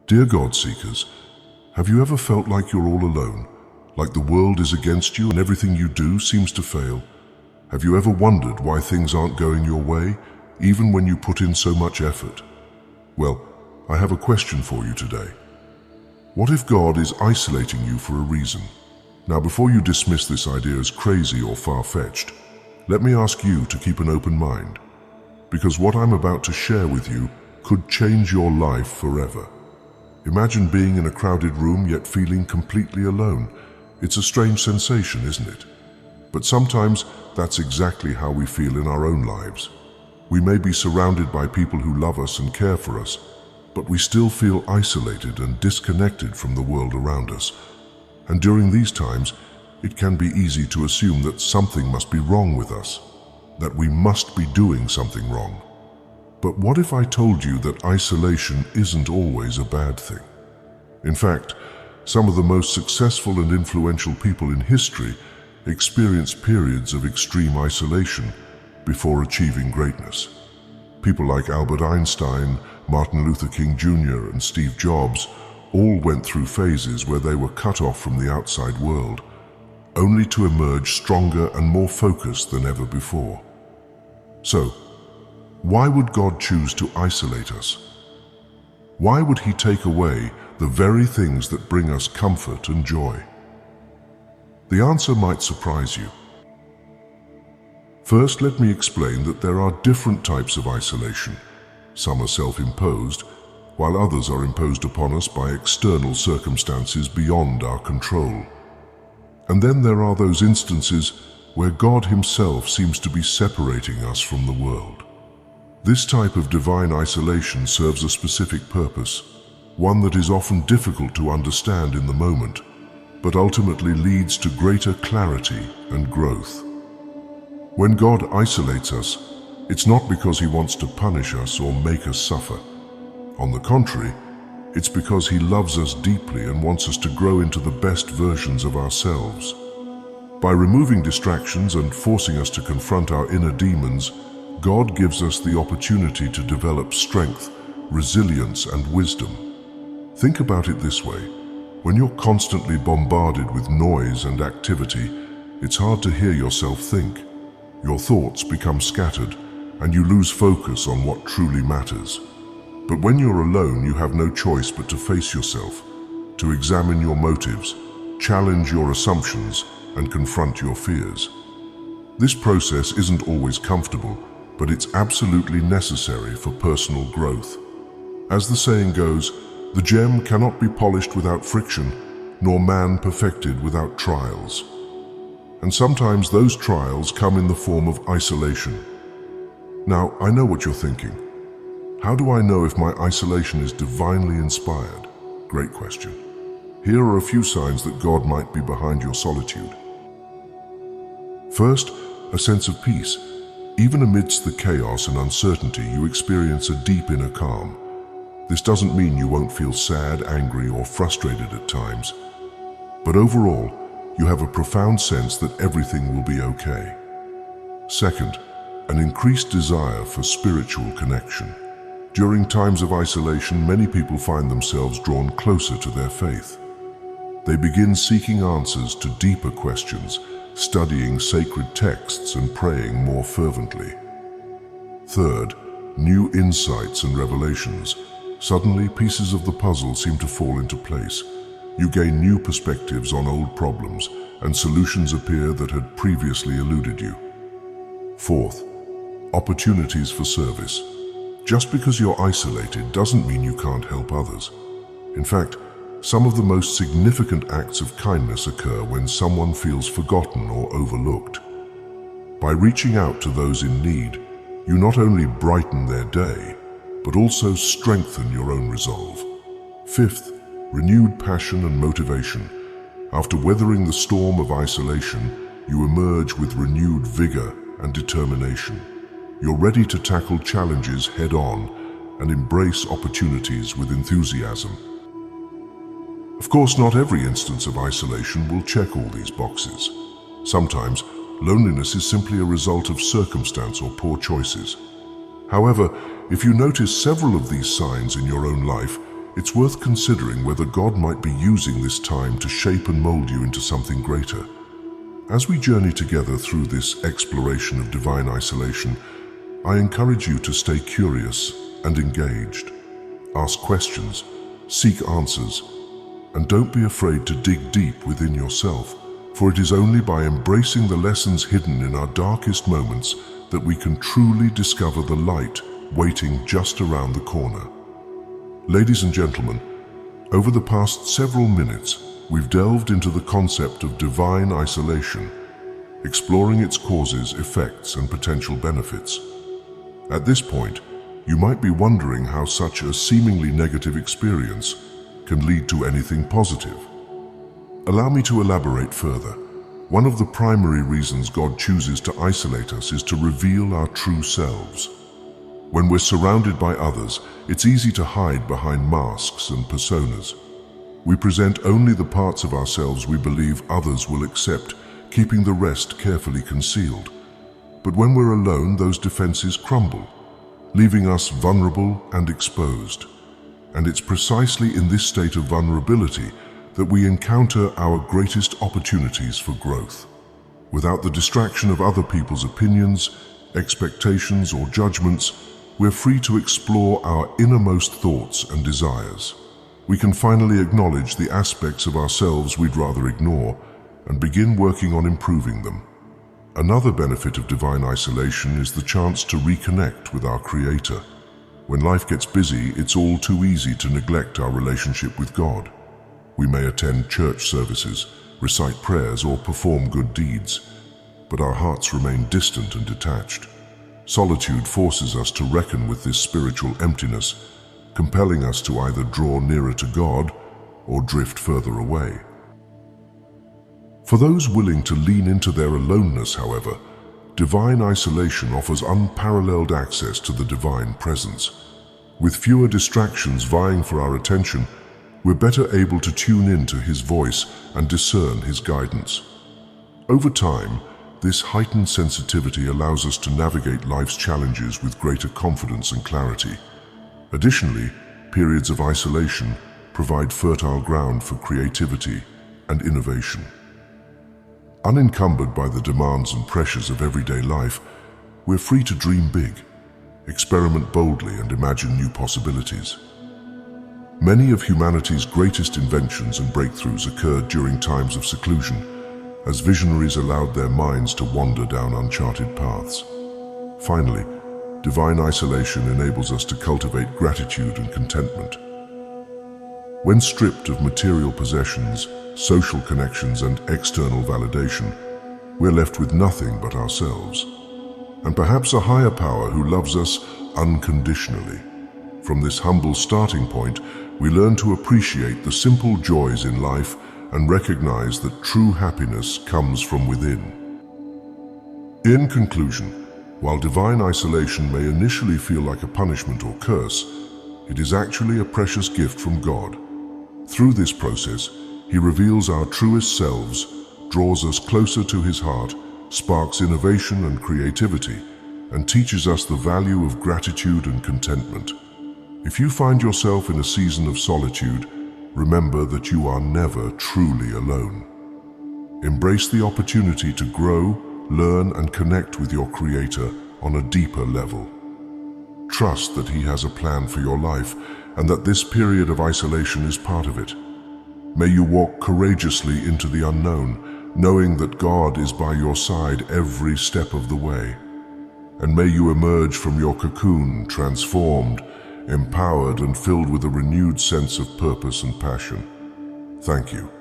Dear God seekers, have you ever felt like you're all alone, like the world is against you and everything you do seems to fail? Have you ever wondered why things aren't going your way, even when you put in so much effort? Well, I have a question for you today. What if God is isolating you for a reason? Now, before you dismiss this idea as crazy or far-fetched, let me ask you to keep an open mind, because what I'm about to share with you could change your life forever. Imagine being in a crowded room yet feeling completely alone. It's a strange sensation, isn't it? But sometimes that's exactly how we feel in our own lives. We may be surrounded by people who love us and care for us, but we still feel isolated and disconnected from the world around us. And during these times, it can be easy to assume that something must be wrong with us, that we must be doing something wrong. But what if I told you that isolation isn't always a bad thing? In fact, some of the most successful and influential people in history experienced periods of extreme isolation before achieving greatness. People like Albert Einstein, Martin Luther King Jr., and Steve Jobs all went through phases where they were cut off from the outside world, only to emerge stronger and more focused than ever before. So, why would God choose to isolate us? Why would He take away the very things that bring us comfort and joy? The answer might surprise you. First, let me explain that there are different types of isolation. Some are self-imposed, while others are imposed upon us by external circumstances beyond our control. And then there are those instances where God Himself seems to be separating us from the world. This type of divine isolation serves a specific purpose, one that is often difficult to understand in the moment, but ultimately leads to greater clarity and growth. When God isolates us, it's not because He wants to punish us or make us suffer. On the contrary, it's because He loves us deeply and wants us to grow into the best versions of ourselves. By removing distractions and forcing us to confront our inner demons, God gives us the opportunity to develop strength, resilience, and wisdom. Think about it this way. When you're constantly bombarded with noise and activity, it's hard to hear yourself think. Your thoughts become scattered, and you lose focus on what truly matters. But when you're alone, you have no choice but to face yourself, to examine your motives, challenge your assumptions, and confront your fears. This process isn't always comfortable, but it's absolutely necessary for personal growth. As the saying goes, the gem cannot be polished without friction, nor man perfected without trials. And sometimes those trials come in the form of isolation. Now, I know what you're thinking. How do I know if my isolation is divinely inspired? Great question. Here are a few signs that God might be behind your solitude. First, a sense of peace. Even amidst the chaos and uncertainty, you experience a deep inner calm. This doesn't mean you won't feel sad, angry, or frustrated at times. But overall, you have a profound sense that everything will be okay. Second, an increased desire for spiritual connection. During times of isolation, many people find themselves drawn closer to their faith. They begin seeking answers to deeper questions, studying sacred texts and praying more fervently. Third, new insights and revelations. Suddenly, pieces of the puzzle seem to fall into place. You gain new perspectives on old problems, and solutions appear that had previously eluded you. Fourth, opportunities for service. Just because you're isolated doesn't mean you can't help others. In fact, some of the most significant acts of kindness occur when someone feels forgotten or overlooked. By reaching out to those in need, you not only brighten their day, but also strengthen your own resolve. Fifth, renewed passion and motivation. After weathering the storm of isolation, you emerge with renewed vigor and determination. You're ready to tackle challenges head-on and embrace opportunities with enthusiasm. Of course, not every instance of isolation will check all these boxes. Sometimes, loneliness is simply a result of circumstance or poor choices. However, if you notice several of these signs in your own life, it's worth considering whether God might be using this time to shape and mold you into something greater. As we journey together through this exploration of divine isolation, I encourage you to stay curious and engaged. Ask questions, seek answers, and don't be afraid to dig deep within yourself, for it is only by embracing the lessons hidden in our darkest moments that we can truly discover the light waiting just around the corner. Ladies and gentlemen, over the past several minutes, we've delved into the concept of divine isolation, exploring its causes, effects, and potential benefits. At this point, you might be wondering how such a seemingly negative experience can lead to anything positive. Allow me to elaborate further. One of the primary reasons God chooses to isolate us is to reveal our true selves. When we're surrounded by others, it's easy to hide behind masks and personas. We present only the parts of ourselves we believe others will accept, keeping the rest carefully concealed. But when we're alone, those defenses crumble, leaving us vulnerable and exposed. And it's precisely in this state of vulnerability that we encounter our greatest opportunities for growth. Without the distraction of other people's opinions, expectations, or judgments, we're free to explore our innermost thoughts and desires. We can finally acknowledge the aspects of ourselves we'd rather ignore and begin working on improving them. Another benefit of divine isolation is the chance to reconnect with our Creator. When life gets busy, it's all too easy to neglect our relationship with God. We may attend church services, recite prayers, or perform good deeds, but our hearts remain distant and detached. Solitude forces us to reckon with this spiritual emptiness, compelling us to either draw nearer to God or drift further away. For those willing to lean into their aloneness, however, divine isolation offers unparalleled access to the divine presence. With fewer distractions vying for our attention, we're better able to tune in to His voice and discern His guidance. Over time, this heightened sensitivity allows us to navigate life's challenges with greater confidence and clarity. Additionally, periods of isolation provide fertile ground for creativity and innovation. Unencumbered by the demands and pressures of everyday life, we're free to dream big, experiment boldly, and imagine new possibilities. Many of humanity's greatest inventions and breakthroughs occurred during times of seclusion, as visionaries allowed their minds to wander down uncharted paths. Finally, divine isolation enables us to cultivate gratitude and contentment. When stripped of material possessions, social connections, and external validation, we're left with nothing but ourselves, and perhaps a higher power who loves us unconditionally. From this humble starting point, we learn to appreciate the simple joys in life and recognize that true happiness comes from within. In conclusion, while divine isolation may initially feel like a punishment or curse, it is actually a precious gift from God. Through this process, He reveals our truest selves, draws us closer to His heart, sparks innovation and creativity, and teaches us the value of gratitude and contentment. If you find yourself in a season of solitude, remember that you are never truly alone. Embrace the opportunity to grow, learn, and connect with your Creator on a deeper level. Trust that He has a plan for your life and that this period of isolation is part of it. May you walk courageously into the unknown, knowing that God is by your side every step of the way. And may you emerge from your cocoon transformed, empowered, and filled with a renewed sense of purpose and passion. Thank you